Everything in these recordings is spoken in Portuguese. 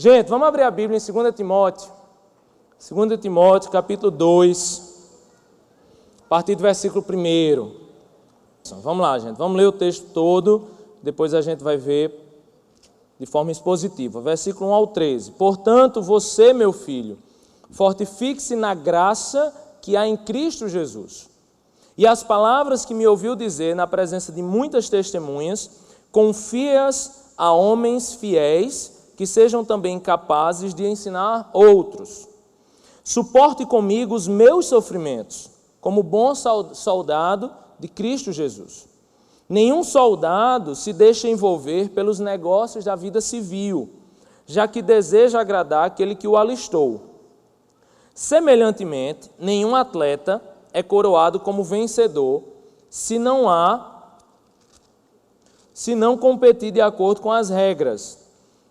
Gente, vamos abrir a Bíblia em 2 Timóteo. 2 Timóteo, capítulo 2, a partir do versículo 1. Vamos lá, gente. Vamos ler o texto todo, depois a gente vai ver de forma expositiva. Versículo 1 ao 13. Portanto, você, meu filho, fortifique-se na graça que há em Cristo Jesus. E as palavras que me ouviu dizer na presença de muitas testemunhas, confia-as a homens fiéis, que sejam também capazes de ensinar outros. Suporte comigo os meus sofrimentos, como bom soldado de Cristo Jesus. Nenhum soldado se deixa envolver pelos negócios da vida civil, já que deseja agradar aquele que o alistou. Semelhantemente, nenhum atleta é coroado como vencedor, se não competir de acordo com as regras.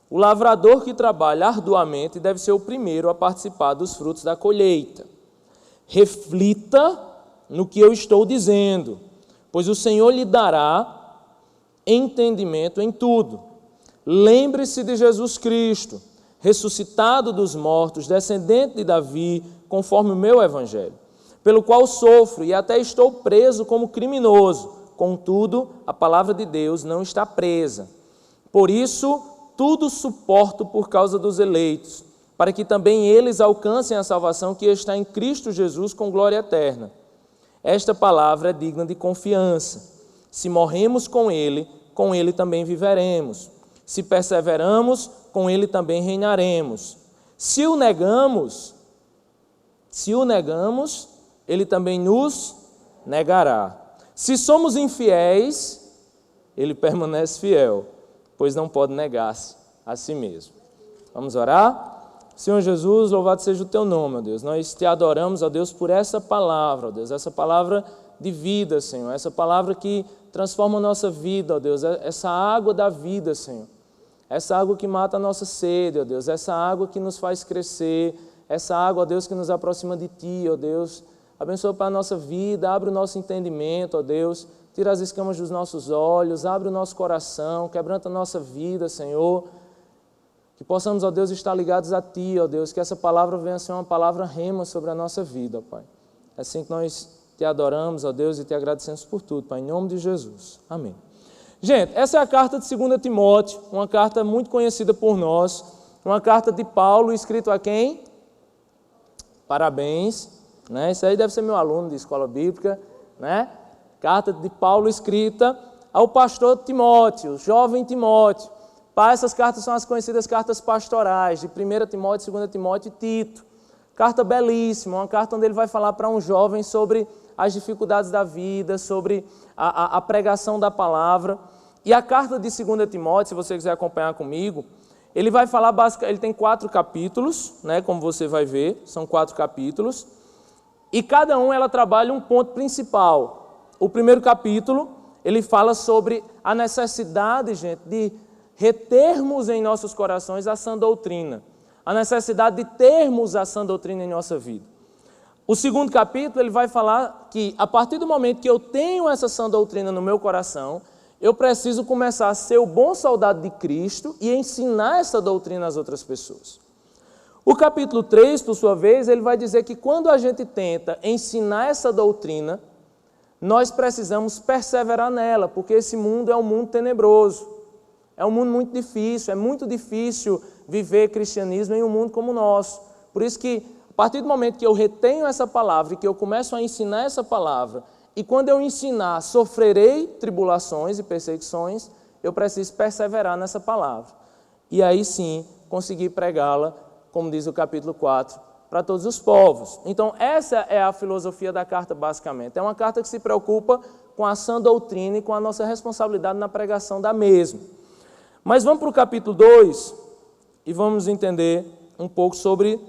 O lavrador que trabalha arduamente deve ser o primeiro a participar dos frutos da colheita. Reflita no que eu estou dizendo, pois o Senhor lhe dará entendimento em tudo. Lembre-se de Jesus Cristo, ressuscitado dos mortos, descendente de Davi, conforme o meu evangelho, pelo qual sofro e até estou preso como criminoso. Contudo, a palavra de Deus não está presa. Por isso, tudo suporto por causa dos eleitos, para que também eles alcancem a salvação que está em Cristo Jesus com glória eterna. Esta palavra é digna de confiança. Se morremos com Ele também viveremos. Se perseveramos, com Ele também reinaremos. Se o negamos, Ele também nos negará. Se somos infiéis, Ele permanece fiel, pois não pode negar-se a si mesmo. Vamos orar? Senhor Jesus, louvado seja o Teu nome, ó Deus. Nós Te adoramos, ó Deus, por essa palavra, ó Deus, essa palavra de vida, Senhor, essa palavra que transforma a nossa vida, ó Deus, essa água da vida, Senhor, essa água que mata a nossa sede, ó Deus, essa água que nos faz crescer, essa água, ó Deus, que nos aproxima de Ti, ó Deus. Abençoa para a nossa vida, abre o nosso entendimento, ó Deus, tira as escamas dos nossos olhos, abre o nosso coração, quebranta a nossa vida, Senhor, que possamos, ó Deus, estar ligados a Ti, ó Deus, que essa palavra venha a ser uma palavra rema sobre a nossa vida, ó Pai. É assim que nós Te adoramos, ó Deus, e Te agradecemos por tudo, Pai, em nome de Jesus. Amém. Gente, essa é a carta de 2 Timóteo, uma carta muito conhecida por nós, uma carta de Paulo, escrito a quem? Parabéns, né? Isso aí deve ser meu aluno de escola bíblica, né? Carta de Paulo escrita ao pastor Timóteo, jovem Timóteo. Pai, essas cartas são as conhecidas cartas pastorais, de 1 Timóteo, 2 Timóteo e Tito. Carta belíssima, uma carta onde ele vai falar para um jovem sobre as dificuldades da vida, sobre a pregação da palavra. E a carta de 2 Timóteo, se você quiser acompanhar comigo, ele vai falar basicamente, ele tem 4 capítulos, né, como você vai ver, são 4 capítulos, e cada um ela trabalha um ponto principal. O primeiro capítulo, ele fala sobre a necessidade, gente, de retermos em nossos corações a sã doutrina, a necessidade de termos a sã doutrina em nossa vida. O segundo capítulo, ele vai falar que a partir do momento que eu tenho essa sã doutrina no meu coração, eu preciso começar a ser o bom soldado de Cristo e ensinar essa doutrina às outras pessoas. O capítulo 3, por sua vez, ele vai dizer que quando a gente tenta ensinar essa doutrina, nós precisamos perseverar nela, porque esse mundo é um mundo tenebroso, é um mundo muito difícil, é muito difícil viver cristianismo em um mundo como o nosso. Por isso que, a partir do momento que eu retenho essa palavra e que eu começo a ensinar essa palavra, e quando eu ensinar, sofrerei tribulações e perseguições, eu preciso perseverar nessa palavra. E aí sim, conseguir pregá-la, como diz o capítulo 4, para todos os povos. Então, essa é a filosofia da carta, basicamente. É uma carta que se preocupa com a sã doutrina e com a nossa responsabilidade na pregação da mesma. Mas vamos para o capítulo 2 e vamos entender um pouco sobre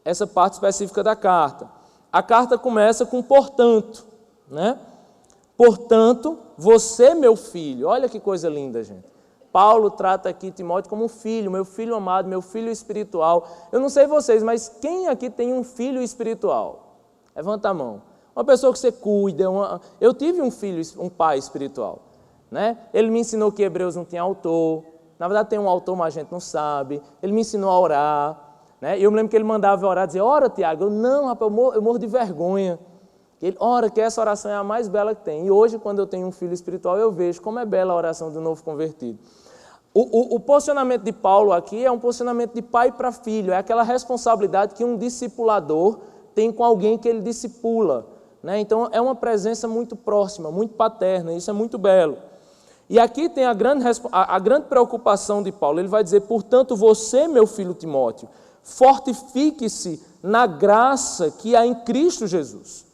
essa parte específica da carta. A carta começa com portanto, né? Portanto, você, meu filho, olha que coisa linda, gente. Paulo trata aqui Timóteo como um filho, meu filho amado, meu filho espiritual. Eu não sei vocês, mas quem aqui tem um filho espiritual? Levanta a mão. Uma pessoa que você cuida. Eu tive um filho, um pai espiritual, né? Ele me ensinou que Hebreus não tinha autor, Na verdade tem um autor, mas a gente não sabe. Ele me ensinou a orar, né? E eu me lembro que ele mandava orar, dizia, ora, Tiago. Eu, não, rapaz, eu morro de vergonha. Ele, ora, que essa oração é a mais bela que tem. E hoje, quando eu tenho um filho espiritual, eu vejo como é bela a oração do novo convertido. O posicionamento de Paulo aqui é um posicionamento de pai para filho. É aquela responsabilidade que um discipulador tem com alguém que ele discipula, né? Então, é uma presença muito próxima, muito paterna. Isso é muito belo. E aqui tem a grande preocupação de Paulo. Ele vai dizer, portanto, você, meu filho Timóteo, fortifique-se na graça que há em Cristo Jesus.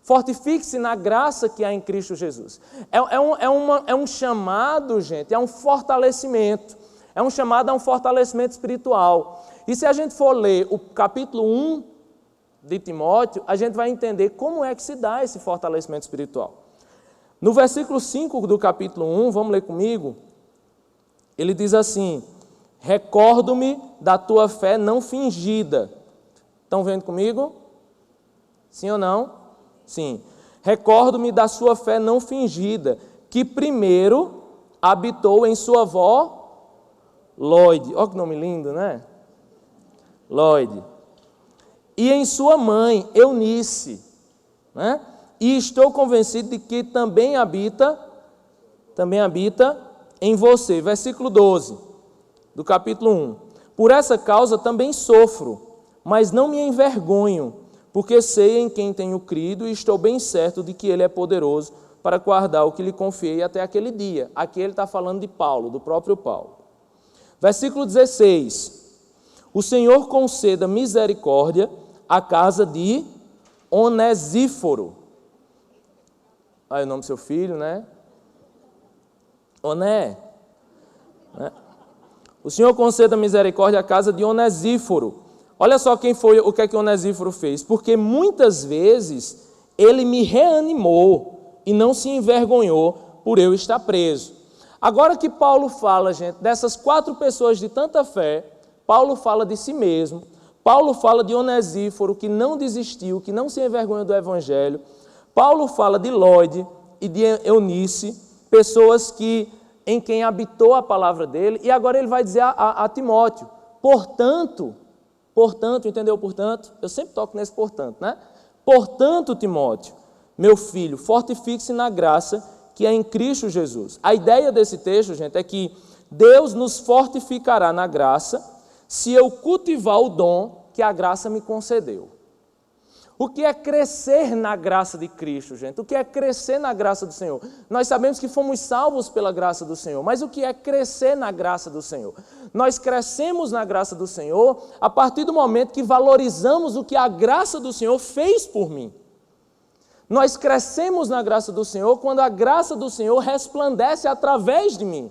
Fortifique-se na graça que há em Cristo Jesus. É um chamado, gente, é um fortalecimento. É um chamado a um fortalecimento espiritual. E se a gente for ler o capítulo 1 de Timóteo, a gente vai entender como é que se dá esse fortalecimento espiritual. No versículo 5 do capítulo 1, vamos ler comigo, ele diz assim, recordo-me da tua fé não fingida. Estão vendo comigo? Sim ou não? Sim. Recordo-me da sua fé não fingida, que primeiro habitou em sua avó, Lóide. Olha que nome lindo, né? Lóide. E em sua mãe, Eunice, né? E estou convencido de que também habita em você. Versículo 12, do capítulo 1. Por essa causa também sofro, mas não me envergonho, porque sei em quem tenho crido e estou bem certo de que Ele é poderoso para guardar o que lhe confiei até aquele dia. Aqui ele está falando de Paulo, do próprio Paulo. Versículo 16. O Senhor conceda misericórdia à casa de Onesíforo. Olha o nome do seu filho, né? Oné. Né? O Senhor conceda misericórdia à casa de Onesíforo. Olha só o que é que Onesíforo fez. Porque muitas vezes ele me reanimou e não se envergonhou por eu estar preso. Agora que Paulo fala, gente, dessas 4 pessoas de tanta fé, Paulo fala de si mesmo, Paulo fala de Onesíforo, que não desistiu, que não se envergonhou do Evangelho, Paulo fala de Lóide e de Eunice, pessoas em quem habitou a palavra dele, e agora ele vai dizer a Timóteo, portanto, entendeu? Portanto, eu sempre toco nesse portanto, né? Portanto, Timóteo, meu filho, fortifique-se na graça que é em Cristo Jesus. A ideia desse texto, gente, é que Deus nos fortificará na graça se eu cultivar o dom que a graça me concedeu. O que é crescer na graça de Cristo, gente? O que é crescer na graça do Senhor? Nós sabemos que fomos salvos pela graça do Senhor, mas o que é crescer na graça do Senhor? Nós crescemos na graça do Senhor a partir do momento que valorizamos o que a graça do Senhor fez por mim. Nós crescemos na graça do Senhor quando a graça do Senhor resplandece através de mim.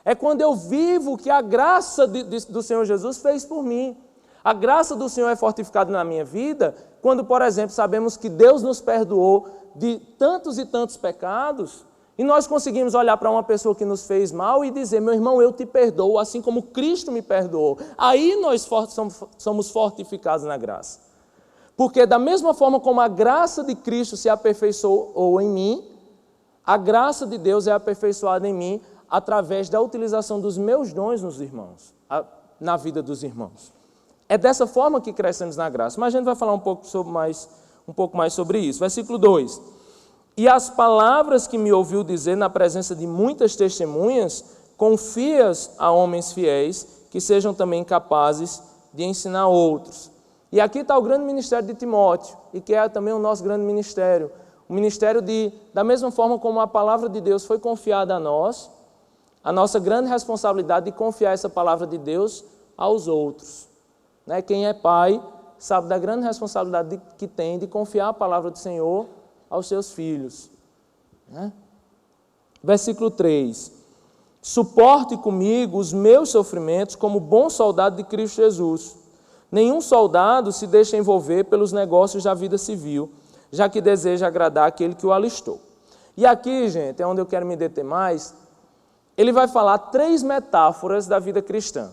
É quando eu vivo o que a graça do Senhor Jesus fez por mim. A graça do Senhor é fortificada na minha vida quando, por exemplo, sabemos que Deus nos perdoou de tantos e tantos pecados e nós conseguimos olhar para uma pessoa que nos fez mal e dizer, meu irmão, eu te perdoo, assim como Cristo me perdoou. Aí nós somos fortificados na graça. Porque da mesma forma como a graça de Cristo se aperfeiçoou em mim, a graça de Deus é aperfeiçoada em mim através da utilização dos meus dons nos irmãos, na vida dos irmãos. É dessa forma que crescemos na graça. Mas a gente vai falar um pouco mais sobre isso. Versículo 2. E as palavras que me ouviu dizer na presença de muitas testemunhas, confias a homens fiéis, que sejam também capazes de ensinar outros. E aqui está o grande ministério de Timóteo, e que é também o nosso grande ministério. O ministério da mesma forma como a palavra de Deus foi confiada a nós, a nossa grande responsabilidade de confiar essa palavra de Deus aos outros. Quem é pai sabe da grande responsabilidade que tem de confiar a palavra do Senhor aos seus filhos. Versículo 3. Suporte comigo os meus sofrimentos como bom soldado de Cristo Jesus. Nenhum soldado se deixa envolver pelos negócios da vida civil, já que deseja agradar aquele que o alistou. E aqui, gente, é onde eu quero me deter mais. Ele vai falar 3 metáforas da vida cristã.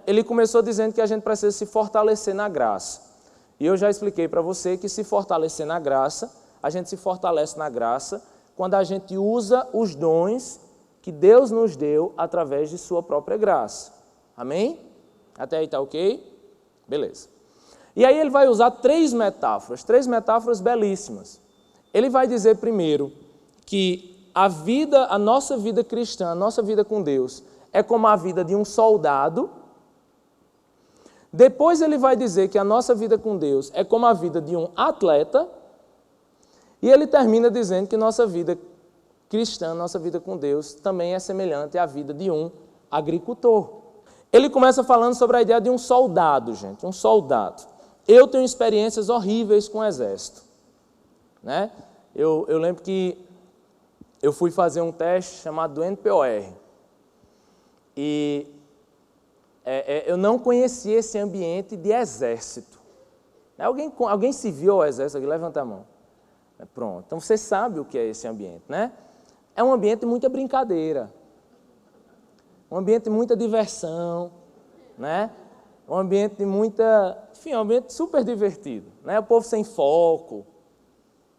Ele começou dizendo que a gente precisa se fortalecer na graça. E eu já expliquei para você que se fortalecer na graça, a gente se fortalece na graça quando a gente usa os dons que Deus nos deu através de sua própria graça. Amém? Até aí está ok? Beleza. E aí ele vai usar três metáforas belíssimas. Ele vai dizer primeiro que a nossa vida cristã, a nossa vida com Deus, é como a vida de um soldado. Depois ele vai dizer que a nossa vida com Deus é como a vida de um atleta. E ele termina dizendo que nossa vida cristã, nossa vida com Deus, também é semelhante à vida de um agricultor. Ele começa falando sobre a ideia de um soldado, gente, um soldado. Eu tenho experiências horríveis com o exército. Né? Eu lembro que eu fui fazer um teste chamado do NPOR. E eu não conhecia esse ambiente de exército. Alguém se viu ao exército aqui? Levanta a mão. Pronto. Então você sabe o que é esse ambiente, né? É um ambiente de muita brincadeira. Um ambiente de muita diversão, né? Um ambiente de muita... Enfim, um ambiente super divertido. Né? O povo sem foco.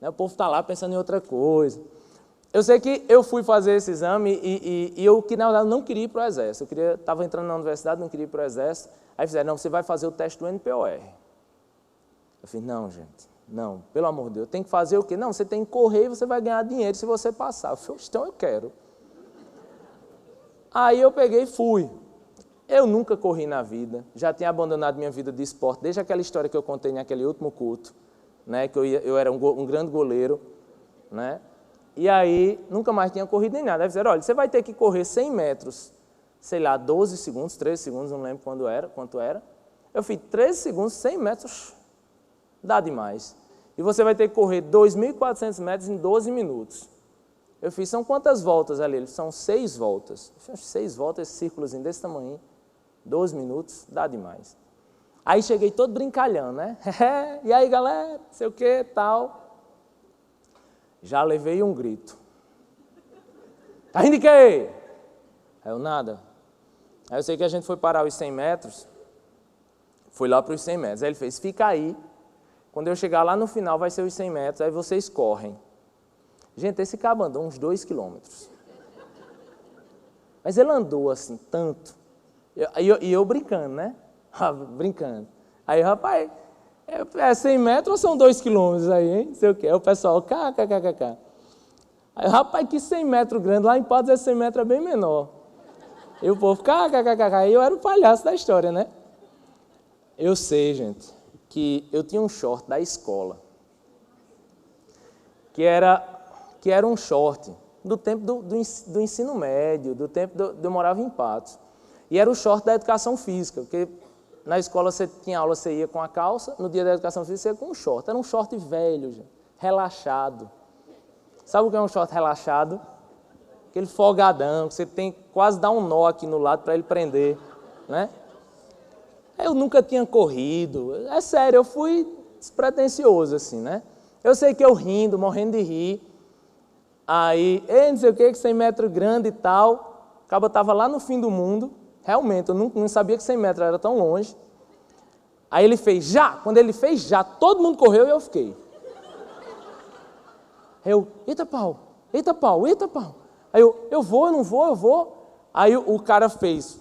Né? O povo está lá pensando em outra coisa. Eu sei que eu fui fazer esse exame e eu, que na verdade, não queria ir para o exército. Eu estava entrando na universidade, não queria ir para o exército. Aí fizeram, não, você vai fazer o teste do NPOR. Eu falei, não, gente, não, pelo amor de Deus, tem que fazer o quê? Não, você tem que correr e você vai ganhar dinheiro se você passar. Eu falei, então eu quero. Aí eu peguei e fui. Eu nunca corri na vida, já tinha abandonado minha vida de esporte, desde aquela história que eu contei naquele último culto, né, que eu era um grande goleiro, né, e aí nunca mais tinha corrido nem nada. Aí fizeram, olha, você vai ter que correr 100 metros, sei lá, 12 segundos, 13 segundos, não lembro quanto era. Eu fiz 13 segundos, 100 metros, dá demais. E você vai ter que correr 2.400 metros em 12 minutos. Eu fiz, são quantas voltas ali? São 6 voltas. 6 voltas, esse círculozinho desse tamanho. 12 minutos, dá demais. Aí cheguei todo brincalhando, né? E aí, galera, sei o que, tal. Já levei um grito. Tá rindo de quê? Aí eu, nada. Aí eu sei que a gente foi parar os 100 metros. Fui lá para os 100 metros. Aí ele fez, fica aí. Quando eu chegar lá no final, vai ser os 100 metros. Aí vocês correm. Gente, esse cabo andou uns 2 quilômetros. Mas ele andou assim, tanto. E eu brincando, né? Brincando. Aí, rapaz, é 100 metros ou são 2 quilômetros aí, hein? Não sei o quê. Aí o pessoal, kkkk. Aí, rapaz, que 100 metros grande. Lá em Patos, esse 100 metros é bem menor. E o povo, kkkk. Aí eu era o palhaço da história, né? Eu sei, gente, que eu tinha um short da escola. Que era um short do tempo do ensino médio, do tempo de eu morava em Patos. E era o short da educação física, porque na escola você tinha aula, você ia com a calça, no dia da educação física você ia com um short. Era um short velho, gente, relaxado. Sabe o que é um short relaxado? Aquele folgadão, que você tem quase dar um nó aqui no lado para ele prender, né? Eu nunca tinha corrido, é sério, eu fui despretensioso assim, né? Eu sei que eu rindo, morrendo de rir, aí, não sei o que 100 metros grande e tal, o cabo estava lá no fim do mundo, realmente, eu não sabia que 100 metros era tão longe. Aí ele fez já, quando ele fez já, todo mundo correu e eu fiquei. Eu, eita pau. Aí eu vou, eu não vou, eu vou. Aí o cara fez,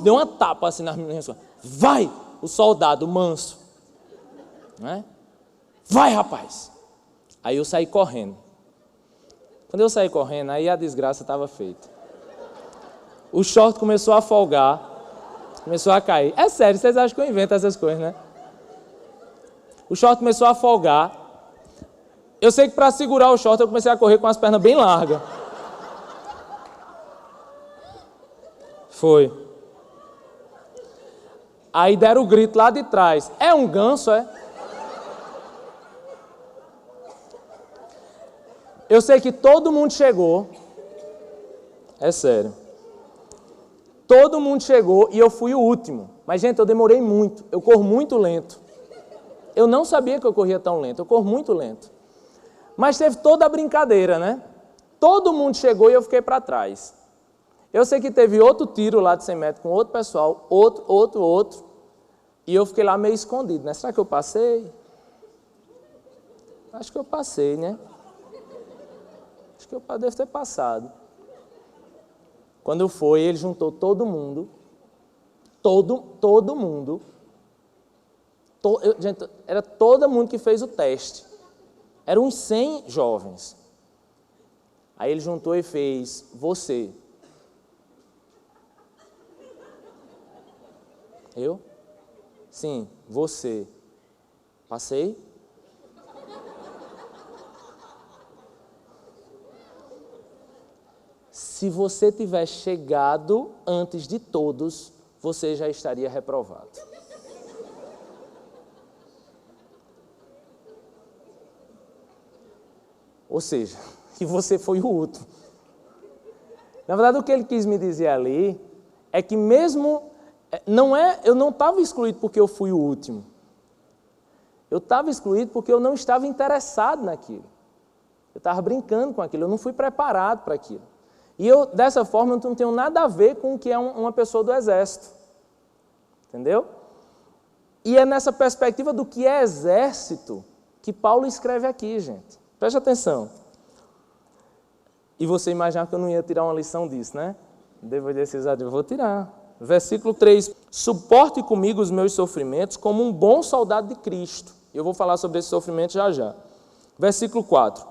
deu uma tapa assim nas minhas costas. Vai, o soldado manso. Né? Vai, rapaz. Aí eu saí correndo. Quando eu saí correndo, aí a desgraça estava feita. O short começou a folgar, começou a cair. É sério, vocês acham que eu invento essas coisas, né? O short começou a folgar. Eu sei que para segurar o short eu comecei a correr com as pernas bem largas. Foi. Aí deram o grito lá de trás. É um ganso, é? Eu sei que todo mundo chegou. É sério. Todo mundo chegou e eu fui o último. Mas, gente, eu demorei muito. Eu corro muito lento. Eu não sabia que eu corria tão lento. Eu corro muito lento. Mas teve toda a brincadeira, né? Todo mundo chegou e eu fiquei para trás. Eu sei que teve outro tiro lá de 100 metros com outro pessoal, outro. E eu fiquei lá meio escondido, né? Será que eu passei? Acho que eu passei, né? Acho que eu devo ter passado. Quando foi, ele juntou todo mundo, todo mundo, gente, era todo mundo que fez o teste. Eram uns 100 jovens. Aí ele juntou e fez, você. Eu? Sim, você. Passei? Se você tivesse chegado antes de todos, você já estaria reprovado. Ou seja, que você foi o último. Na verdade, o que ele quis me dizer ali é que mesmo... eu não estava excluído porque eu fui o último. Eu estava excluído porque eu não estava interessado naquilo. Eu estava brincando com aquilo, eu não fui preparado para aquilo. E eu, dessa forma, eu não tenho nada a ver com o que é uma pessoa do exército. Entendeu? E é nessa perspectiva do que é exército que Paulo escreve aqui, gente. Preste atenção. E você imaginava que eu não ia tirar uma lição disso, né? Depois desse exato, eu vou tirar. Versículo 3. Suporte comigo os meus sofrimentos como um bom soldado de Cristo. Eu vou falar sobre esse sofrimento já já. Versículo 4.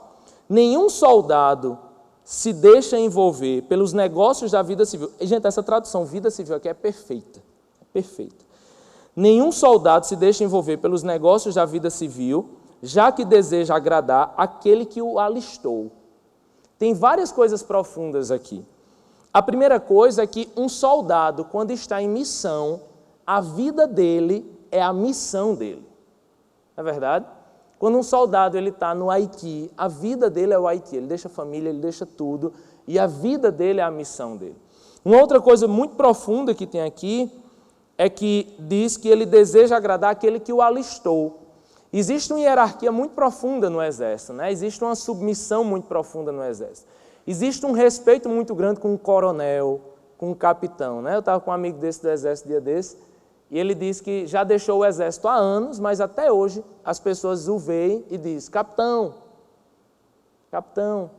Nenhum soldado se deixa envolver pelos negócios da vida civil. E, gente, essa tradução vida civil aqui é perfeita. É perfeita. Nenhum soldado se deixa envolver pelos negócios da vida civil, já que deseja agradar aquele que o alistou. Tem várias coisas profundas aqui. A primeira coisa é que um soldado, quando está em missão, a vida dele é a missão dele. Não é verdade? Quando um soldado está no Haiti, a vida dele é o Haiti. Ele deixa a família, ele deixa tudo, e a vida dele é a missão dele. Uma outra coisa muito profunda que tem aqui é que diz que ele deseja agradar aquele que o alistou. Existe uma hierarquia muito profunda no exército, né? Existe uma submissão muito profunda no exército. Existe um respeito muito grande com o coronel, com o capitão, né? Eu estava com um amigo desse do exército dia desse, e ele disse que já deixou o exército há anos, mas até hoje as pessoas o veem e dizem, capitão, capitão.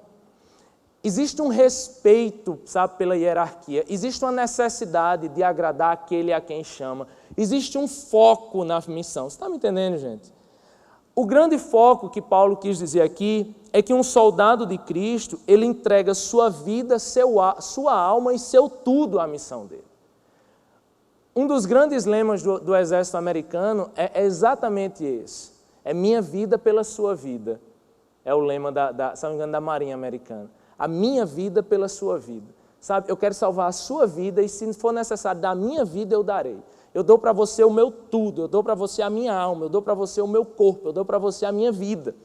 Existe um respeito, sabe, pela hierarquia. Existe uma necessidade de agradar aquele a quem chama. Existe um foco na missão. Você está me entendendo, gente? O grande foco que Paulo quis dizer aqui é que um soldado de Cristo, ele entrega sua vida, sua alma e seu tudo à missão dele. Um dos grandes lemas do exército americano é exatamente esse. É minha vida pela sua vida. É o lema se não me engano, da Marinha Americana. A minha vida pela sua vida. Sabe, eu quero salvar a sua vida e se for necessário dar a minha vida, eu darei. Eu dou para você o meu tudo, eu dou para você a minha alma, eu dou para você o meu corpo, eu dou para você a minha vida.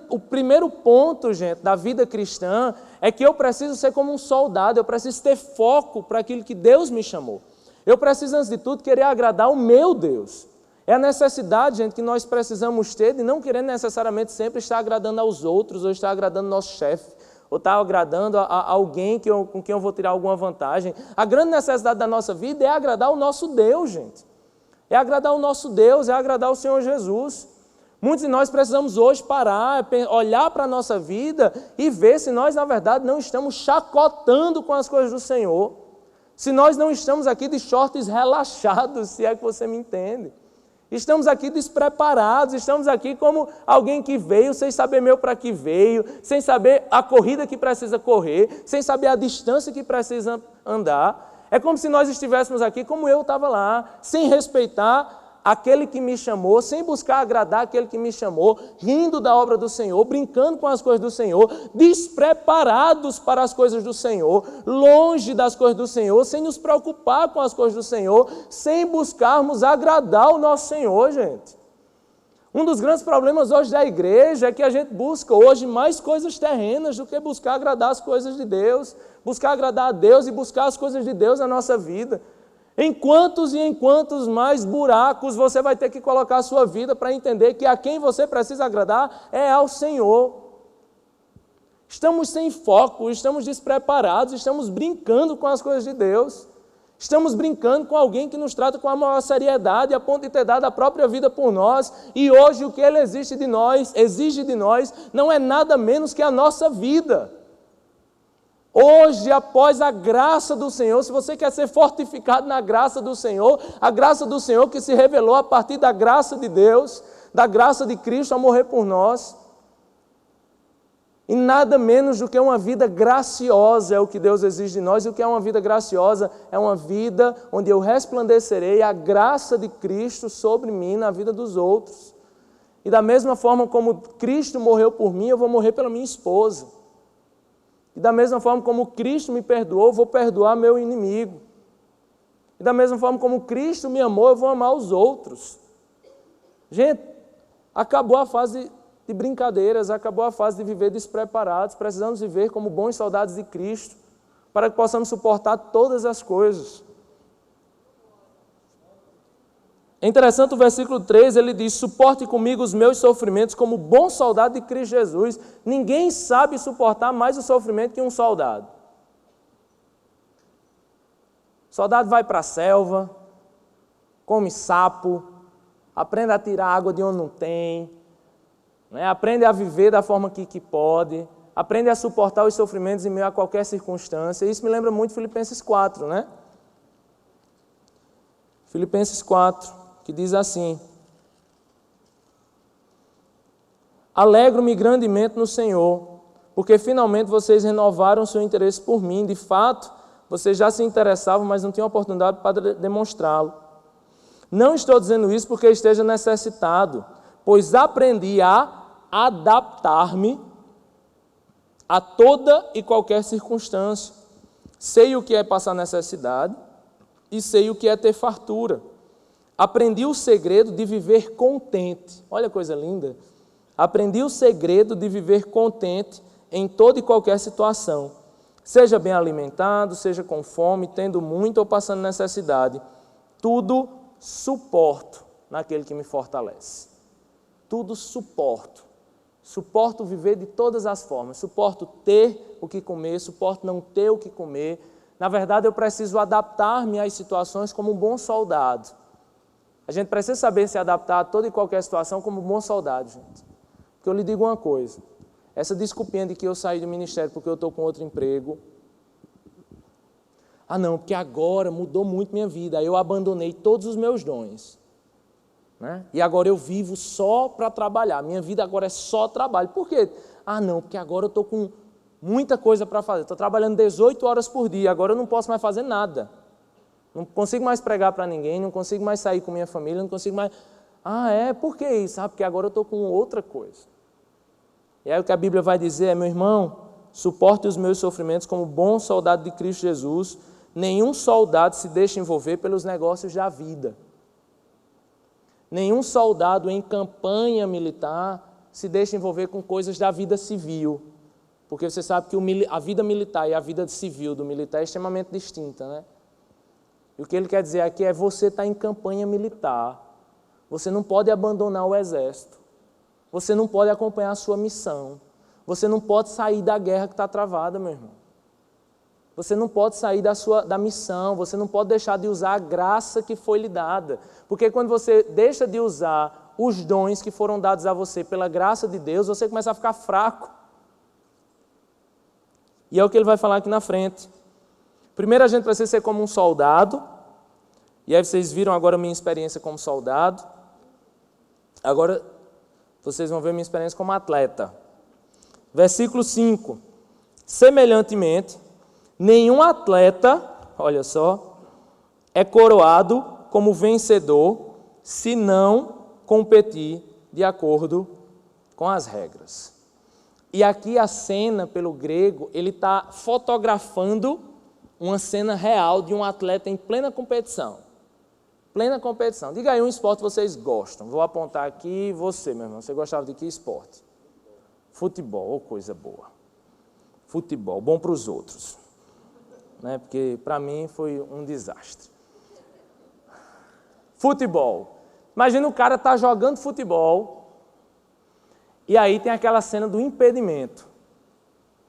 O primeiro ponto, gente, da vida cristã é que eu preciso ser como um soldado, eu preciso ter foco para aquilo que Deus me chamou. Eu preciso, antes de tudo, querer agradar o meu Deus. É a necessidade, gente, que nós precisamos ter de não querer necessariamente sempre estar agradando aos outros, ou estar agradando nosso chefe, ou estar agradando a alguém com quem eu vou tirar alguma vantagem. A grande necessidade da nossa vida é agradar o nosso Deus, gente. É agradar o nosso Deus, é agradar o Senhor Jesus. Muitos de nós precisamos hoje parar, olhar para a nossa vida e ver se nós, na verdade, não estamos chacotando com as coisas do Senhor. Se nós não estamos aqui de shorts relaxados, se é que você me entende. Estamos aqui despreparados, estamos aqui como alguém que veio sem saber meio para que veio, sem saber a corrida que precisa correr, sem saber a distância que precisa andar. É como se nós estivéssemos aqui como eu estava lá, sem respeitar aquele que me chamou, sem buscar agradar aquele que me chamou, rindo da obra do Senhor, brincando com as coisas do Senhor, despreparados para as coisas do Senhor, longe das coisas do Senhor, sem nos preocupar com as coisas do Senhor, sem buscarmos agradar o nosso Senhor, gente. Um dos grandes problemas hoje da igreja é que a gente busca hoje mais coisas terrenas do que buscar agradar as coisas de Deus, buscar agradar a Deus e buscar as coisas de Deus na nossa vida. Em quantos e em quantos mais buracos você vai ter que colocar a sua vida para entender que a quem você precisa agradar é ao Senhor. Estamos sem foco, estamos despreparados, estamos brincando com as coisas de Deus. Estamos brincando com alguém que nos trata com a maior seriedade, a ponto de ter dado a própria vida por nós. E hoje o que Ele exige de nós, não é nada menos que a nossa vida. Hoje, após a graça do Senhor, se você quer ser fortificado na graça do Senhor, a graça do Senhor que se revelou a partir da graça de Deus, da graça de Cristo a morrer por nós, e nada menos do que uma vida graciosa é o que Deus exige de nós. E o que é uma vida graciosa? É uma vida onde eu resplandecerei a graça de Cristo sobre mim na vida dos outros. E da mesma forma como Cristo morreu por mim, eu vou morrer pela minha esposa. E da mesma forma como Cristo me perdoou, eu vou perdoar meu inimigo. E da mesma forma como Cristo me amou, eu vou amar os outros. Gente, acabou a fase de brincadeiras, acabou a fase de viver despreparados. Precisamos viver como bons soldados de Cristo, para que possamos suportar todas as coisas. É interessante o versículo 3, ele diz: suporte comigo os meus sofrimentos como bom soldado de Cristo Jesus. Ninguém sabe suportar mais o sofrimento que um soldado. O soldado vai para a selva, come sapo, aprende a tirar água de onde não tem, né? Aprende a viver da forma que pode, aprende a suportar os sofrimentos em meio a qualquer circunstância. Isso me lembra muito Filipenses 4, né? Filipenses 4, que diz assim: alegro-me grandemente no Senhor, porque finalmente vocês renovaram seu interesse por mim. De fato, vocês já se interessavam, mas não tinham oportunidade para demonstrá-lo. Não estou dizendo isso porque esteja necessitado, pois aprendi a adaptar-me a toda e qualquer circunstância. Sei o que é passar necessidade e sei o que é ter fartura. Aprendi o segredo de viver contente. Olha que coisa linda. Aprendi o segredo de viver contente em toda e qualquer situação. Seja bem alimentado, seja com fome, tendo muito ou passando necessidade. Tudo suporto naquele que me fortalece. Tudo suporto. Suporto viver de todas as formas. Suporto ter o que comer, suporto não ter o que comer. Na verdade, eu preciso adaptar-me às situações como um bom soldado. A gente precisa saber se adaptar a toda e qualquer situação como um bom soldado, gente. Porque eu lhe digo uma coisa. Essa desculpinha de que eu saí do ministério porque eu estou com outro emprego. Ah não, porque agora mudou muito minha vida. Aí eu abandonei todos os meus dons. Né? E agora eu vivo só para trabalhar. Minha vida agora é só trabalho. Por quê? Ah não, porque agora eu estou com muita coisa para fazer. Estou trabalhando 18 horas por dia. Agora eu não posso mais fazer nada. Não consigo mais pregar para ninguém. Não consigo mais sair com minha família. Não consigo mais... Ah é? Por que isso? Ah, porque agora eu estou com outra coisa. E aí o que a Bíblia vai dizer é: meu irmão, suporte os meus sofrimentos como bom soldado de Cristo Jesus. Nenhum soldado se deixa envolver pelos negócios da vida. Nenhum soldado em campanha militar se deixa envolver com coisas da vida civil. Porque você sabe que a vida militar e a vida civil do militar é extremamente distinta, né? E o que ele quer dizer aqui é: você está em campanha militar. Você não pode abandonar o exército. Você não pode acompanhar a sua missão. Você não pode sair da guerra que está travada, meu irmão. Você não pode sair da missão. Você não pode deixar de usar a graça que foi lhe dada. Porque quando você deixa de usar os dons que foram dados a você pela graça de Deus, você começa a ficar fraco. E é o que ele vai falar aqui na frente. Primeiro a gente precisa ser como um soldado. E aí vocês viram agora a minha experiência como soldado. Agora vocês vão ver minha experiência como atleta. Versículo 5. Semelhantemente, nenhum atleta, olha só, é coroado como vencedor se não competir de acordo com as regras. E aqui a cena, pelo grego, ele está fotografando uma cena real de um atleta em plena competição. Plena competição. Diga aí um esporte que vocês gostam. Vou apontar aqui você, meu irmão. Você gostava de que esporte? Futebol, coisa boa. Futebol, bom para os outros. Né? Porque para mim foi um desastre. Futebol. Imagina o cara tá jogando futebol e aí tem aquela cena do impedimento.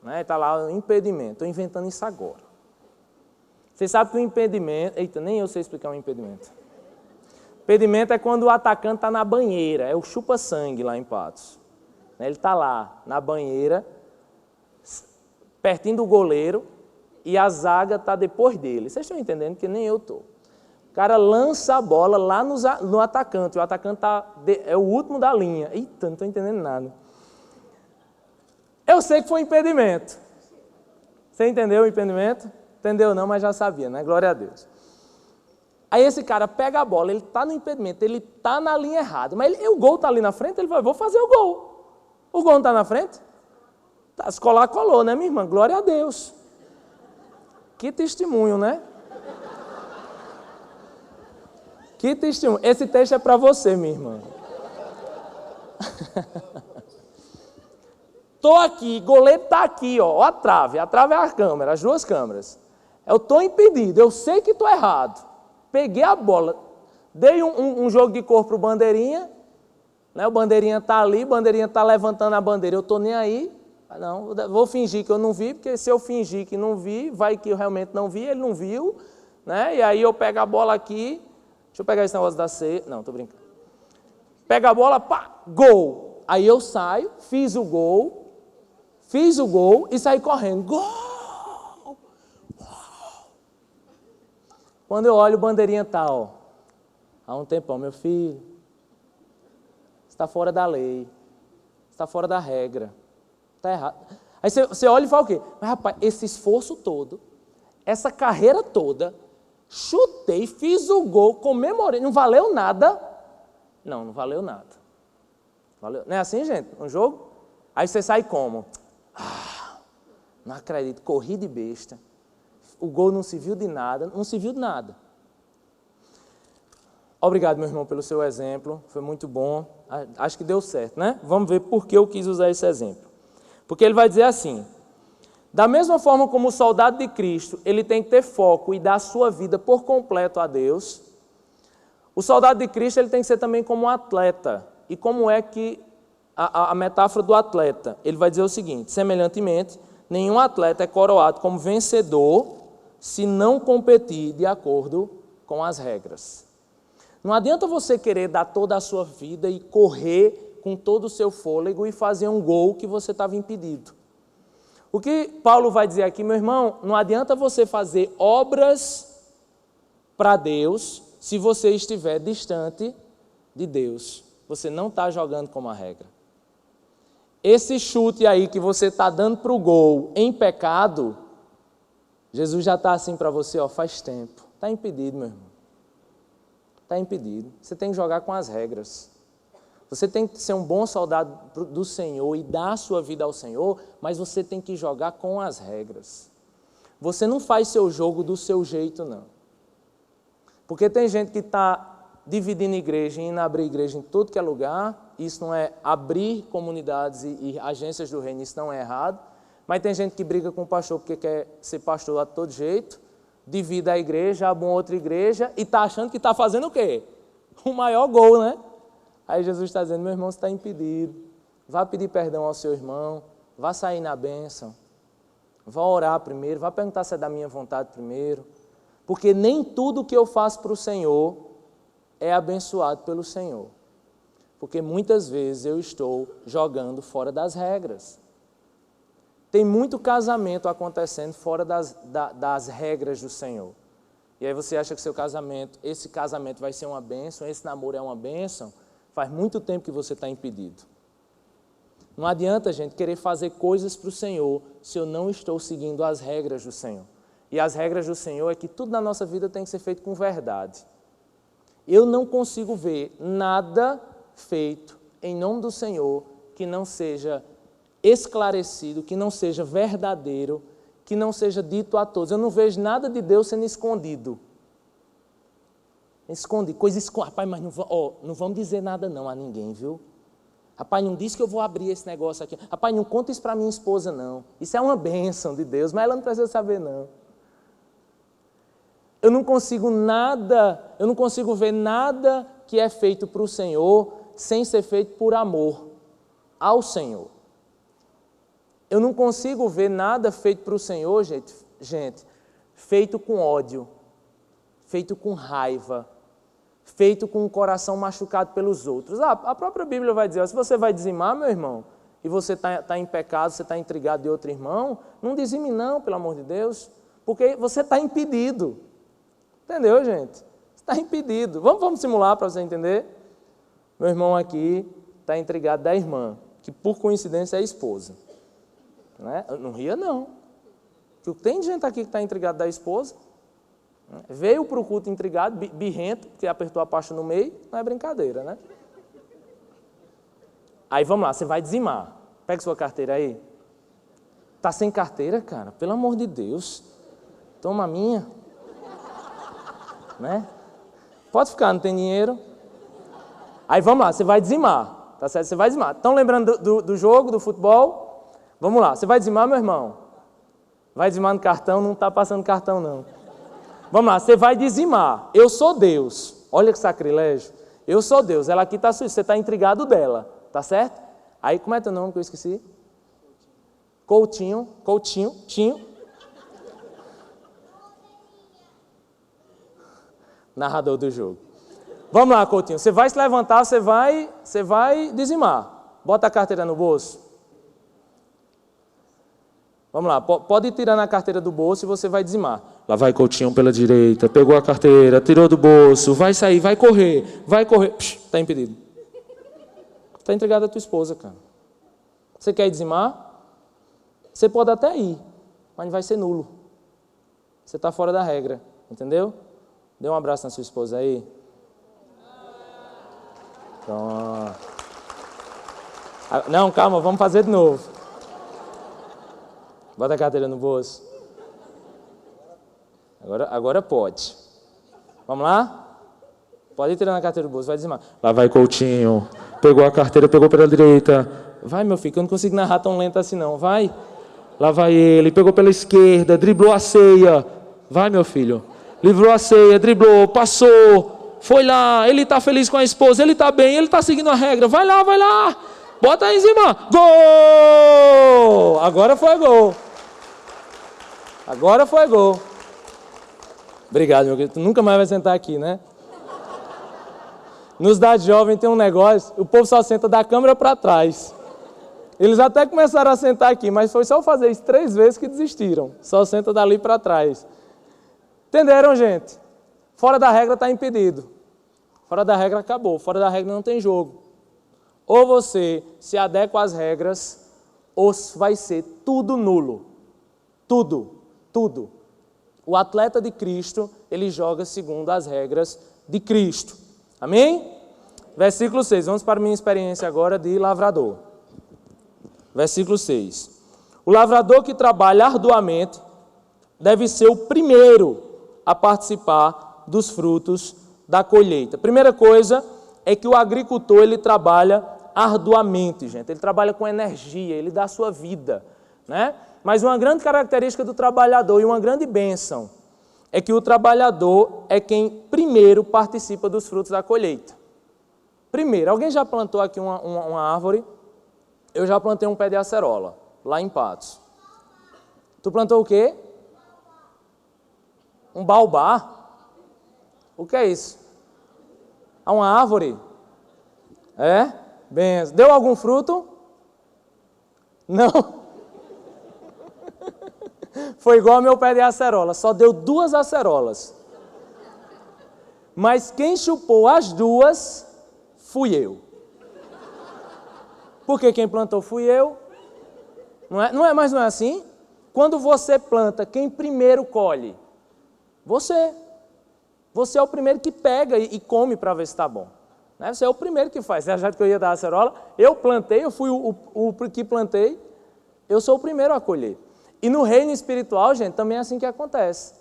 Né? Tá lá o impedimento. Estou inventando isso agora. Vocês sabem que o impedimento... Eita, nem eu sei explicar um impedimento. Impedimento é quando o atacante está na banheira. É o chupa-sangue lá em Patos. Ele está lá na banheira, pertinho do goleiro, e a zaga está depois dele. Vocês estão entendendo que nem eu estou. O cara lança a bola lá no atacante, o atacante é o último da linha. Eita, não estou entendendo nada. Eu sei que foi impedimento. Você entendeu o impedimento? Entendeu não, mas já sabia, né? Glória a Deus. Aí esse cara pega a bola, ele está no impedimento, ele está na linha errada, mas o gol está ali na frente, ele vai, vou fazer o gol. O gol não está na frente? Tá, se colar, colou, né, minha irmã? Glória a Deus. Que testemunho, né? Que testemunho. Esse texto é para você, minha irmã. Estou aqui, goleiro está aqui, ó, a trave é a câmera, as duas câmeras. Eu estou impedido, eu sei que estou errado. Peguei a bola, dei um jogo de corpo para o Bandeirinha, né? O Bandeirinha está ali, o Bandeirinha está levantando a bandeira, eu estou nem aí. Não, vou fingir que eu não vi, porque se eu fingir que não vi, vai que eu realmente não vi, ele não viu, né? E aí eu pego a bola aqui, deixa eu pegar esse negócio da C, não, estou brincando. Pega a bola, pá, gol. Aí eu saio, fiz o gol e saí correndo. Gol! Quando eu olho, o Bandeirinha está, ó, há um tempão, meu filho, você está fora da lei, você está fora da regra, está errado. Aí você olha e fala o quê? Mas rapaz, esse esforço todo, essa carreira toda, chutei, fiz o gol, comemorei, não valeu nada? Não, não valeu nada. Valeu. Não é assim, gente, um jogo? Aí você sai como? Não acredito, corri de besta. O gol não serviu de nada, não serviu de nada. Obrigado, meu irmão, pelo seu exemplo, foi muito bom. Acho que deu certo, né? Vamos ver por que eu quis usar esse exemplo. Porque ele vai dizer assim, da mesma forma como o soldado de Cristo, ele tem que ter foco e dar a sua vida por completo a Deus, o soldado de Cristo ele tem que ser também como um atleta. E como é que a metáfora do atleta? Ele vai dizer o seguinte, semelhantemente, nenhum atleta é coroado como vencedor se não competir de acordo com as regras. Não adianta você querer dar toda a sua vida e correr com todo o seu fôlego e fazer um gol que você estava impedido. O que Paulo vai dizer aqui, meu irmão, não adianta você fazer obras para Deus se você estiver distante de Deus. Você não está jogando como a regra. Esse chute aí que você está dando para o gol em pecado, Jesus já está assim para você, ó, faz tempo. Está impedido, meu irmão. Está impedido. Você tem que jogar com as regras. Você tem que ser um bom soldado do Senhor e dar a sua vida ao Senhor, mas você tem que jogar com as regras. Você não faz seu jogo do seu jeito, não. Porque tem gente que está dividindo igreja e indo abrir igreja em tudo que é lugar. Isso não é abrir comunidades e agências do reino, isso não é errado. Mas tem gente que briga com o pastor porque quer ser pastor de todo jeito, divide a igreja, abre uma outra igreja e está achando que está fazendo o quê? O maior gol, né? Aí Jesus está dizendo, meu irmão, você está impedido. Vá pedir perdão ao seu irmão, vá sair na bênção, vá orar primeiro, vá perguntar se é da minha vontade primeiro. Porque nem tudo que eu faço para o Senhor é abençoado pelo Senhor. Porque muitas vezes eu estou jogando fora das regras. Tem muito casamento acontecendo fora das regras do Senhor. E aí você acha que seu casamento, esse casamento vai ser uma bênção, esse namoro é uma bênção, faz muito tempo que você está impedido. Não adianta, gente, querer fazer coisas para o Senhor se eu não estou seguindo as regras do Senhor. E as regras do Senhor é que tudo na nossa vida tem que ser feito com verdade. Eu não consigo ver nada feito em nome do Senhor que não seja esclarecido, que não seja verdadeiro, que não seja dito a todos. Eu não vejo nada de Deus sendo escondido. Esconde, coisa escondida. Rapaz, mas não vamos dizer nada não a ninguém, viu? Rapaz, não diz que eu vou abrir esse negócio aqui. Rapaz, não conta isso para minha esposa, não. Isso é uma bênção de Deus, mas ela não precisa saber, não. Eu não consigo ver nada que é feito para o Senhor sem ser feito por amor ao Senhor. Eu não consigo ver nada feito para o Senhor, gente, feito com ódio, feito com raiva, feito com o coração machucado pelos outros. A própria Bíblia vai dizer, se você vai dizimar, meu irmão, e você está em pecado, você está intrigado de outro irmão, não dizime não, pelo amor de Deus, porque você está impedido. Entendeu, gente? Você está impedido. Vamos simular para você entender? Meu irmão aqui está intrigado da irmã, que por coincidência é a esposa. Né? Não ria não. Tem gente aqui que está intrigado da esposa, veio para o culto intrigado, birrento, porque apertou a pasta no meio, não é brincadeira, né? Aí vamos lá, você vai dizimar. Pega sua carteira aí. Tá sem carteira, cara? Pelo amor de Deus. Toma a minha. Né? Pode ficar, não tem dinheiro. Aí vamos lá, você vai dizimar. Tá certo? Você vai dizimar. Estão lembrando do jogo, do futebol? Vamos lá, você vai dizimar, meu irmão? Vai dizimar no cartão, não está passando cartão, não. Vamos lá, você vai dizimar. Eu sou Deus. Olha que sacrilégio. Eu sou Deus. Ela aqui está suja, você está intrigado dela. Tá certo? Aí, como é teu nome que eu esqueci? Coutinho. Narrador do jogo. Vamos lá, Coutinho. Você vai se levantar, você vai dizimar. Bota a carteira no bolso. Vamos lá, pode ir tirando a carteira do bolso e você vai dizimar. Lá vai Coutinho pela direita, pegou a carteira, tirou do bolso, vai sair, vai correr. Está impedido. Está entregado à tua esposa, cara. Você quer ir dizimar? Você pode até ir, mas vai ser nulo. Você está fora da regra, entendeu? Dê um abraço na sua esposa aí. Pronto. Não, calma, vamos fazer de novo. Bota a carteira no bolso. Agora pode. Vamos lá? Pode ir tirando a carteira do bolso, vai dizimar. Lá vai Coutinho. Pegou a carteira, pegou pela direita. Vai, meu filho, que eu não consigo narrar tão lento assim não. Vai. Lá vai ele, pegou pela esquerda, driblou a ceia. Vai, meu filho. Livrou a ceia, driblou, passou. Foi lá, ele está feliz com a esposa, ele está bem, ele está seguindo a regra. Vai lá. Bota aí em cima. Gol! Agora foi gol. Obrigado, meu querido. Tu nunca mais vai sentar aqui, né? Nos dados jovens tem um negócio, o povo só senta da câmera para trás. Eles até começaram a sentar aqui, mas foi só fazer isso 3 vezes que desistiram. Só senta dali para trás. Entenderam, gente? Fora da regra está impedido. Fora da regra acabou. Fora da regra não tem jogo. Ou você se adequa às regras, ou vai ser tudo nulo. Tudo. O atleta de Cristo, ele joga segundo as regras de Cristo. Amém? Versículo 6. Vamos para a minha experiência agora de lavrador. Versículo 6. O lavrador que trabalha arduamente deve ser o primeiro a participar dos frutos da colheita. Primeira coisa é que o agricultor, ele trabalha arduamente, gente. Ele trabalha com energia, ele dá a sua vida, né? Mas uma grande característica do trabalhador e uma grande bênção é que o trabalhador é quem primeiro participa dos frutos da colheita. Primeiro, alguém já plantou aqui uma árvore? Eu já plantei um pé de acerola, lá em Patos. Tu plantou o quê? Um baobá? O que é isso? Uma árvore? É? Benção. Deu algum fruto? Não. Foi igual ao meu pé de acerola, só deu 2 acerolas. Mas quem chupou as 2 fui eu. Porque quem plantou fui eu. Mas não é assim? Quando você planta, quem primeiro colhe? Você. Você é o primeiro que pega e come para ver se está bom. Né? Você é o primeiro que faz. Você achava que eu ia dar acerola? Eu plantei, eu fui o que plantei. Eu sou o primeiro a colher. E no reino espiritual, gente, também é assim que acontece.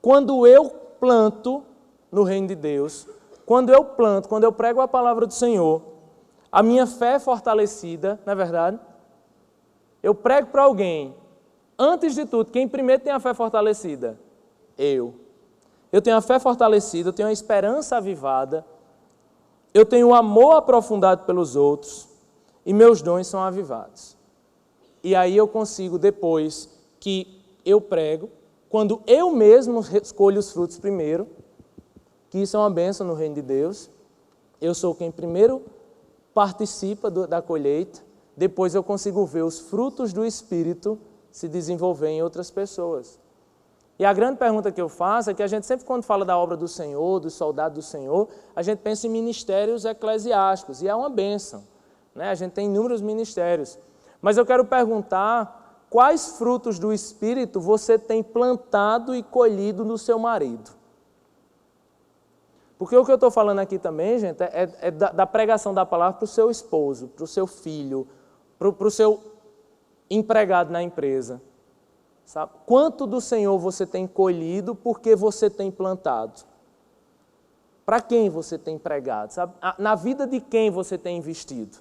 Quando eu planto no reino de Deus, quando eu planto, quando eu prego a palavra do Senhor, a minha fé é fortalecida, não é verdade? Eu prego para alguém. Antes de tudo, quem primeiro tem a fé fortalecida? Eu. Eu tenho a fé fortalecida, eu tenho a esperança avivada, eu tenho o amor aprofundado pelos outros e meus dons são avivados. E aí eu consigo, depois que eu prego, quando eu mesmo escolho os frutos primeiro, que isso é uma bênção no reino de Deus, eu sou quem primeiro participa da colheita, depois eu consigo ver os frutos do Espírito se desenvolver em outras pessoas. E a grande pergunta que eu faço é que a gente sempre, quando fala da obra do Senhor, dos soldados do Senhor, a gente pensa em ministérios eclesiásticos, e é uma bênção, né? A gente tem inúmeros ministérios. Mas eu quero perguntar, quais frutos do Espírito você tem plantado e colhido no seu marido? Porque o que eu estou falando aqui também, gente, é da pregação da palavra para o seu esposo, para o seu filho, para o seu empregado na empresa. Sabe? Quanto do Senhor você tem colhido porque você tem plantado? Para quem você tem pregado? Sabe? Na vida de quem você tem investido?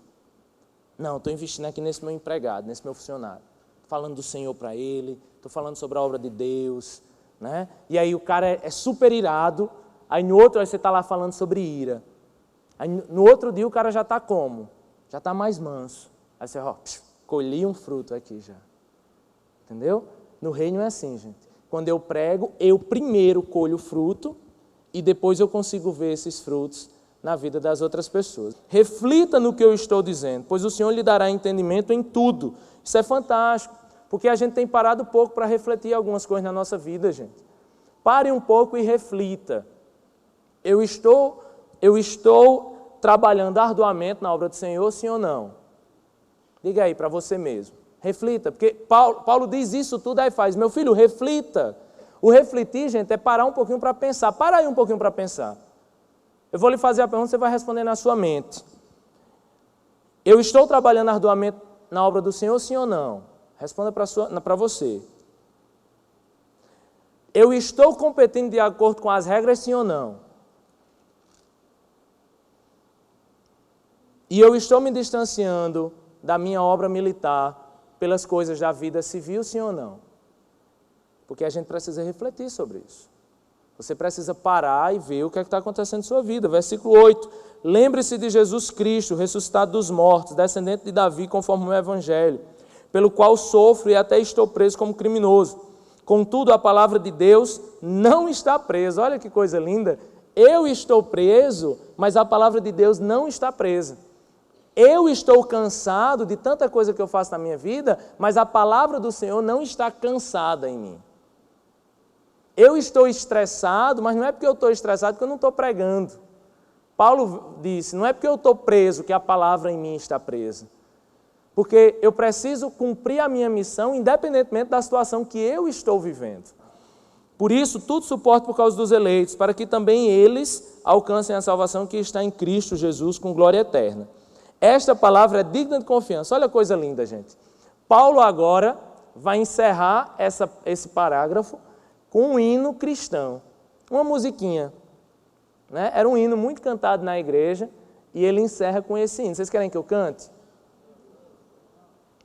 Não, estou investindo aqui nesse meu empregado, nesse meu funcionário. Estou falando do Senhor para ele, estou falando sobre a obra de Deus. Né? E aí o cara é super irado, aí no outro aí você está lá falando sobre ira. Aí no outro dia o cara já está como? Já está mais manso. Aí você, colhi um fruto aqui já. Entendeu? No reino é assim, gente. Quando eu prego, eu primeiro colho o fruto e depois eu consigo ver esses frutos na vida das outras pessoas. Reflita no que eu estou dizendo, pois o Senhor lhe dará entendimento em tudo. Isso é fantástico, porque a gente tem parado pouco para refletir algumas coisas na nossa vida, gente. Pare um pouco e reflita. Eu estou trabalhando arduamente na obra do Senhor, sim ou não? Diga aí para você mesmo. Reflita, porque Paulo diz isso tudo, aí faz, meu filho, reflita. O refletir, gente, é parar um pouquinho para pensar. Para aí um pouquinho para pensar. Eu vou lhe fazer a pergunta, você vai responder na sua mente. Eu estou trabalhando arduamente na obra do Senhor, sim ou não? Responda para você. Eu estou competindo de acordo com as regras, sim ou não? E eu estou me distanciando da minha obra militar pelas coisas da vida civil, sim ou não? Porque a gente precisa refletir sobre isso. Você precisa parar e ver o que está acontecendo em sua vida. Versículo 8. Lembre-se de Jesus Cristo, ressuscitado dos mortos, descendente de Davi, conforme o Evangelho, pelo qual sofro e até estou preso como criminoso. Contudo, a palavra de Deus não está presa. Olha que coisa linda. Eu estou preso, mas a palavra de Deus não está presa. Eu estou cansado de tanta coisa que eu faço na minha vida, mas a palavra do Senhor não está cansada em mim. Eu estou estressado, mas não é porque eu estou estressado que eu não estou pregando. Paulo disse, não é porque eu estou preso que a palavra em mim está presa. Porque eu preciso cumprir a minha missão independentemente da situação que eu estou vivendo. Por isso, tudo suporto por causa dos eleitos, para que também eles alcancem a salvação que está em Cristo Jesus com glória eterna. Esta palavra é digna de confiança. Olha a coisa linda, gente. Paulo agora vai encerrar esse parágrafo com um hino cristão, uma musiquinha. Né? Era um hino muito cantado na igreja e ele encerra com esse hino. Vocês querem que eu cante?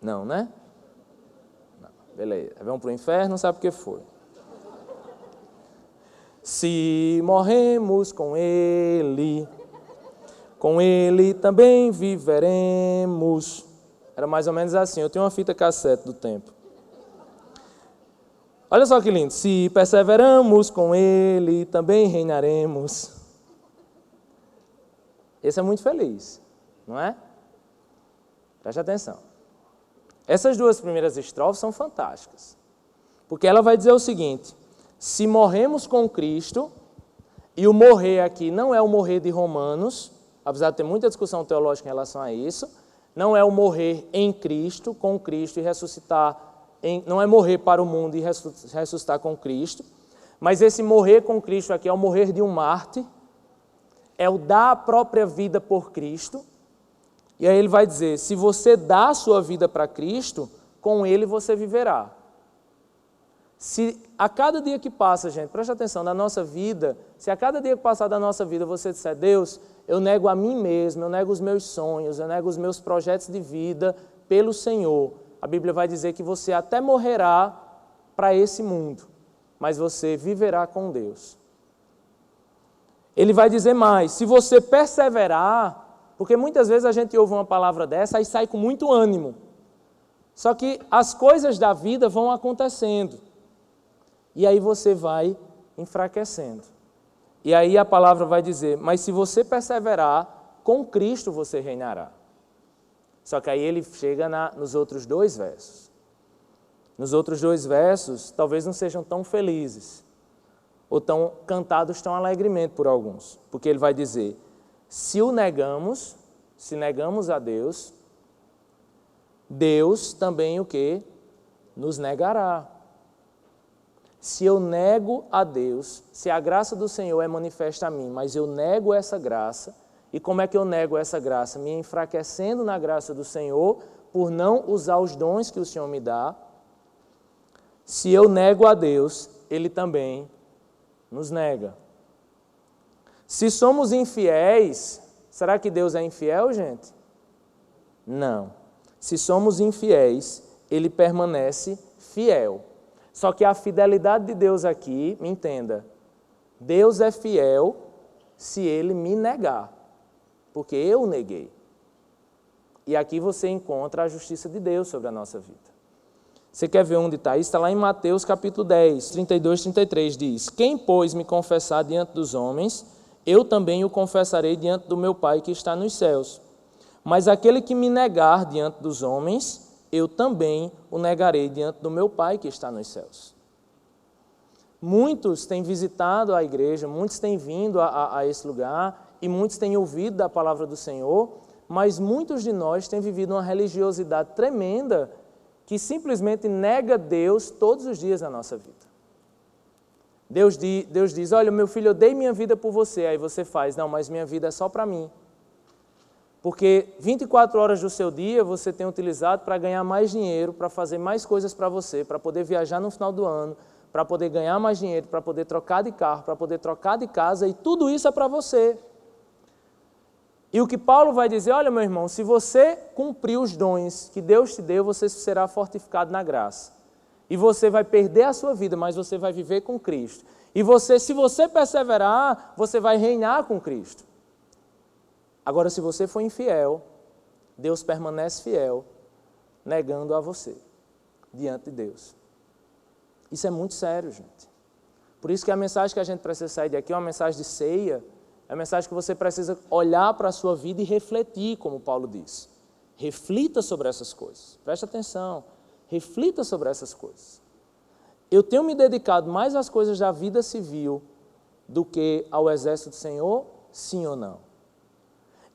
Não, né? Não. Beleza. Vamos para o inferno, não sabe o que foi. Se morremos com ele também viveremos. Era mais ou menos assim. Eu tenho uma fita cassete do tempo. Olha só que lindo. Se perseveramos com ele, também reinaremos. Esse é muito feliz, não é? Preste atenção. Essas duas primeiras estrofes são fantásticas. Porque ela vai dizer o seguinte: se morremos com Cristo, e o morrer aqui não é o morrer de Romanos, apesar de ter muita discussão teológica em relação a isso, não é o morrer em Cristo, com Cristo e ressuscitar, não é morrer para o mundo e ressuscitar com Cristo, mas esse morrer com Cristo aqui é o morrer de um mártir, é o dar a própria vida por Cristo, e aí ele vai dizer, se você dá a sua vida para Cristo, com Ele você viverá. Se a cada dia que passa, gente, preste atenção, na nossa vida, se a cada dia que passar da nossa vida você disser, Deus, eu nego a mim mesmo, eu nego os meus sonhos, eu nego os meus projetos de vida pelo Senhor, a Bíblia vai dizer que você até morrerá para esse mundo, mas você viverá com Deus. Ele vai dizer mais, se você perseverar, porque muitas vezes a gente ouve uma palavra dessa e sai com muito ânimo, só que as coisas da vida vão acontecendo, e aí você vai enfraquecendo. E aí a palavra vai dizer, mas se você perseverar, com Cristo você reinará. Só que aí ele chega nos outros 2 versos. Nos outros 2 versos, talvez não sejam tão felizes, ou tão cantados tão alegremente por alguns. Porque ele vai dizer, se negamos a Deus, Deus também o quê? Nos negará. Se eu nego a Deus, se a graça do Senhor é manifesta a mim, mas eu nego essa graça, e como é que eu nego essa graça? Me enfraquecendo na graça do Senhor, por não usar os dons que o Senhor me dá. Se eu nego a Deus, Ele também nos nega. Se somos infiéis, será que Deus é infiel, gente? Não. Se somos infiéis, Ele permanece fiel. Só que a fidelidade de Deus aqui, me entenda, Deus é fiel se Ele me negar, porque eu o neguei. E aqui você encontra a justiça de Deus sobre a nossa vida. Você quer ver onde está isso? Está lá em Mateus capítulo 10, 32, 33, diz, quem, pois, me confessar diante dos homens, eu também o confessarei diante do meu Pai que está nos céus. Mas aquele que me negar diante dos homens, eu também o negarei diante do meu Pai que está nos céus. Muitos têm visitado a igreja, muitos têm vindo a esse lugar e muitos têm ouvido da palavra do Senhor, mas muitos de nós têm vivido uma religiosidade tremenda que simplesmente nega Deus todos os dias na nossa vida. Deus diz, olha, meu filho, eu dei minha vida por você. Aí você faz, não, mas minha vida é só para mim. Porque 24 horas do seu dia você tem utilizado para ganhar mais dinheiro, para fazer mais coisas para você, para poder viajar no final do ano, para poder ganhar mais dinheiro, para poder trocar de carro, para poder trocar de casa, e tudo isso é para você. E o que Paulo vai dizer, olha, meu irmão, se você cumprir os dons que Deus te deu, você será fortificado na graça. E você vai perder a sua vida, mas você vai viver com Cristo. E se você perseverar, você vai reinar com Cristo. Agora, se você for infiel, Deus permanece fiel, negando a você, diante de Deus. Isso é muito sério, gente. Por isso que a mensagem que a gente precisa sair daqui é uma mensagem de ceia, é uma mensagem que você precisa olhar para a sua vida e refletir, como Paulo diz. Reflita sobre essas coisas. Preste atenção. Reflita sobre essas coisas. Eu tenho me dedicado mais às coisas da vida civil do que ao exército do Senhor? Sim ou não?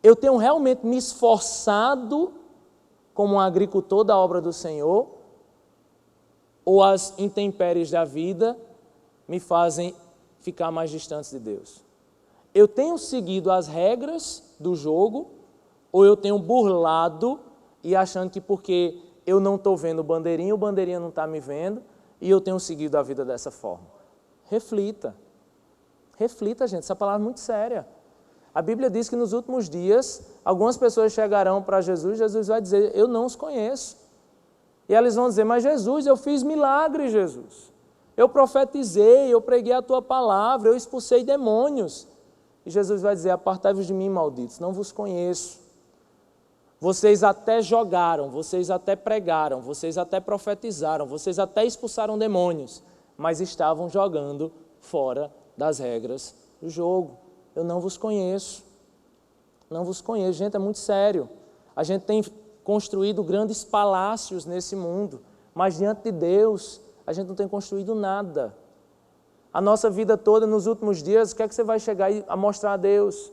Eu tenho realmente me esforçado como um agricultor da obra do Senhor? Ou as intempéries da vida me fazem ficar mais distantes de Deus? Eu tenho seguido as regras do jogo ou eu tenho burlado e achando que porque eu não estou vendo o bandeirinha não está me vendo e eu tenho seguido a vida dessa forma? Reflita. Reflita, gente, essa palavra é muito séria. A Bíblia diz que nos últimos dias algumas pessoas chegarão para Jesus, Jesus vai dizer, eu não os conheço. E eles vão dizer, mas Jesus, eu fiz milagre, Jesus. Eu profetizei, eu preguei a tua palavra, eu expulsei demônios. E Jesus vai dizer, apartai-vos de mim, malditos, não vos conheço. Vocês até jogaram, vocês até pregaram, vocês até profetizaram, vocês até expulsaram demônios, mas estavam jogando fora das regras do jogo. Eu não vos conheço. Não vos conheço. Gente, é muito sério. A gente tem construído grandes palácios nesse mundo, mas diante de Deus, a gente não tem construído nada. A nossa vida toda, nos últimos dias, o que é que você vai chegar a mostrar a Deus?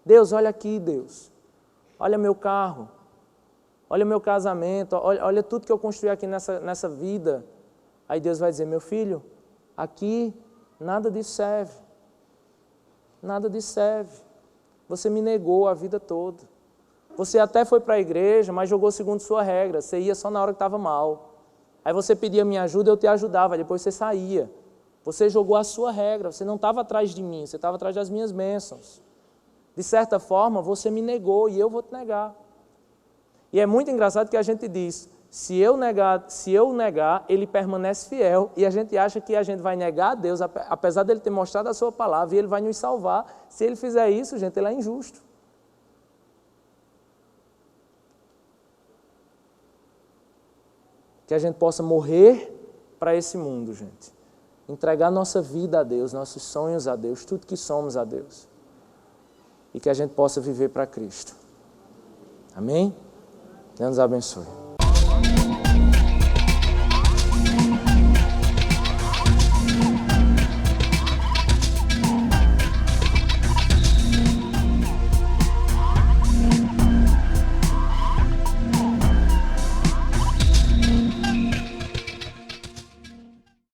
Deus, olha aqui, Deus. Olha meu carro. Olha meu casamento. Olha tudo que eu construí aqui nessa vida. Aí Deus vai dizer, meu filho, aqui nada disso serve. Nada disso serve. Você me negou a vida toda. Você até foi para a igreja, mas jogou segundo sua regra. Você ia só na hora que estava mal. Aí você pedia minha ajuda, eu te ajudava. Depois você saía. Você jogou a sua regra. Você não estava atrás de mim. Você estava atrás das minhas bênçãos. De certa forma, você me negou e eu vou te negar. E é muito engraçado que a gente diz, se eu negar, ele permanece fiel. E a gente acha que a gente vai negar a Deus, apesar dele ter mostrado a sua palavra, e ele vai nos salvar. Se ele fizer isso, gente, ele é injusto. Que a gente possa morrer para esse mundo, gente. Entregar nossa vida a Deus, nossos sonhos a Deus, tudo que somos a Deus. E que a gente possa viver para Cristo. Amém? Deus nos abençoe.